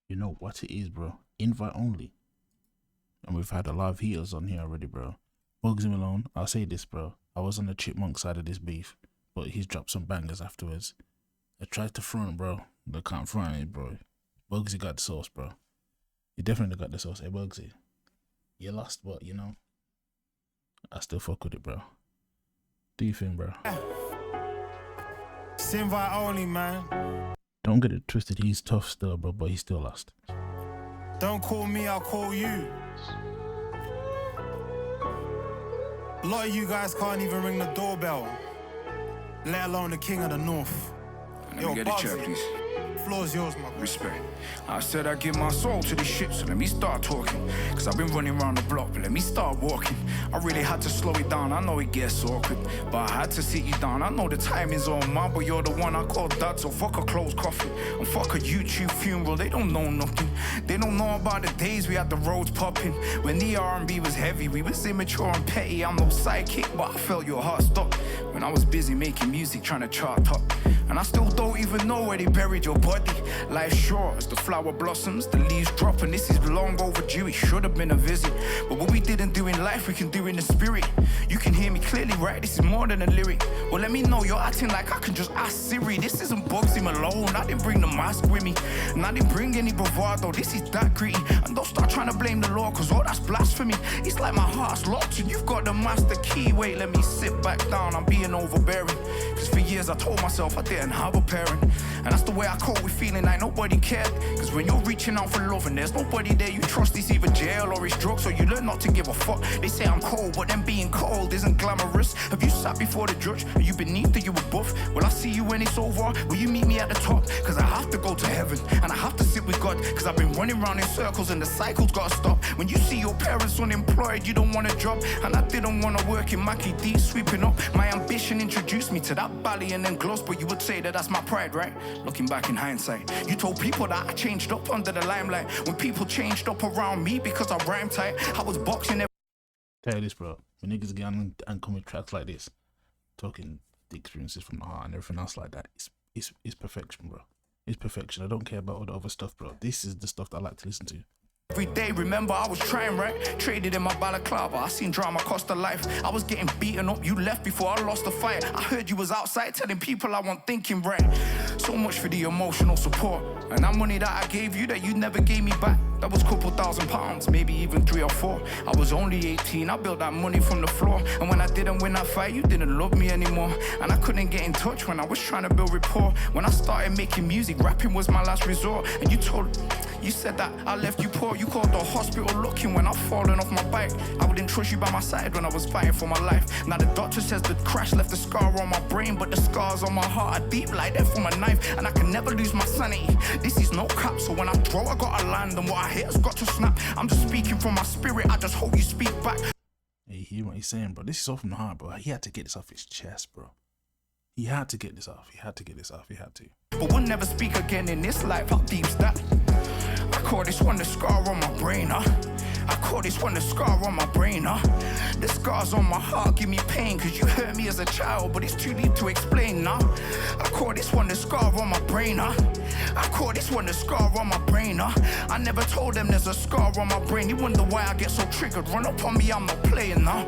You know what it is, bro. Invite only. And we've had a lot of heaters on here already, bro. BUGZY Malone, I'll say this, bro. I was on the chipmunk side of this beef, but he's dropped some bangers afterwards. I tried to front, bro. They can't front it, bro. BUGZY got the sauce, bro. You definitely got the sauce. Hey, BUGZY. You lost, but, you know, I still fuck with it, bro. Do you think, bro? It's invite only, man. Don't get it twisted. He's tough still, bro, but he still lost. Don't call me, I'll call you. A lot of you guys can't even ring the doorbell, let alone the king of the north. Let me get a chair, please. Floor's yours, my boy. Respect. I said I'd give my soul to this shit, so let me start talking. Cause I've been running around the block, but let me start walking. I really had to slow it down, I know it gets awkward, but I had to sit you down. I know the timing's on mine, but you're the one I call dad, so fuck a closed coffin. And fuck a YouTube funeral, they don't know nothing. They don't know about the days we had the roads popping. When the R&B was heavy, we was immature and petty. I'm no sidekick, but I felt your heart stop when I was busy making music, trying to chart up. And I still don't even know where they buried your body. Life's short as the flower blossoms, the leaves drop, and this is long overdue. It should have been a visit, but what we didn't do in life, we can do in the spirit. You can hear me clearly, right? This is more than a lyric. Well, let me know you're acting like I can just ask Siri. This isn't BUGZY Malone. I didn't bring the mask with me, and I didn't bring any bravado. This is that gritty, and don't start trying to blame the law, cause all that's blasphemy. It's like my heart's locked and you've got the master key. Wait, let me sit back down. I'm being overbearing, cause for years I told myself I didn't have a parent, and that's the way I cope with feeling like nobody cared. Cause when you're reaching out for love and there's nobody there you trust, it's either jail or it's drugs, so you learn not to give a fuck. They say I'm cold, but then being cold isn't glamorous. Have you sat before the judge? Are you beneath or you above? Will I see you when it's over? Will you meet me at the top? Cause I have to go to heaven and I have to sit with God, cause I've been running around in circles and the cycle's gotta stop. When you see your parents unemployed, you don't want a job, and I didn't want to work in Mackie D sweeping up. My ambition introduced me to that bally and then gloss, but you would say that that's my pride, right? Looking back in hindsight, you told people that I changed up under the limelight, when people changed up around me because I rhymed tight. I was boxing. Tell you this, bro. When niggas get on and come with tracks like this, talking the experiences from the heart and everything else like that, it's perfection, bro. It's perfection. I don't care about all the other stuff, bro. This is the stuff that I like to listen to. Every day, remember, I was trying, right? Traded in my balaclava, I seen drama cost a life. I was getting beaten up, you left before I lost the fight. I heard you was outside telling people I wasn't thinking right. So much for the emotional support, and that money that I gave you that you never gave me back, that was a couple £1,000, maybe even 3 or 4. I was only 18, I built that money from the floor, and when I didn't win that fight, you didn't love me anymore, and I couldn't get in touch when I was trying to build rapport. When I started making music, rapping was my last resort, and you said that I left you poor. You called the hospital looking when I've fallen off my bike. I wouldn't trust you by my side when I was fighting for my life. Now the doctor says the crash left a scar on my brain, but the scars on my heart are deep like that from a knife, and I can never lose my sanity. This is no cap, so when I throw, I gotta land, and what I hit has got to snap. I'm just speaking from my spirit, I just hope you speak back. Hey, you hear what he's saying, bro? This is all from the heart, bro. He had to get this off his chest, bro. He had to get this off. He had to get this off. He had to. But we'll never speak again in this life. How deep's that? I call this one the scar on my brain, huh? I call this one the scar on my brain, huh? The scars on my heart give me pain, cause you hurt me as a child, but it's too deep to explain now. I call this one the scar on my brain, huh? I call this one the scar on my brain, huh? I never told them there's a scar on my brain. You wonder why I get so triggered. Run up on me, I'm not playing now.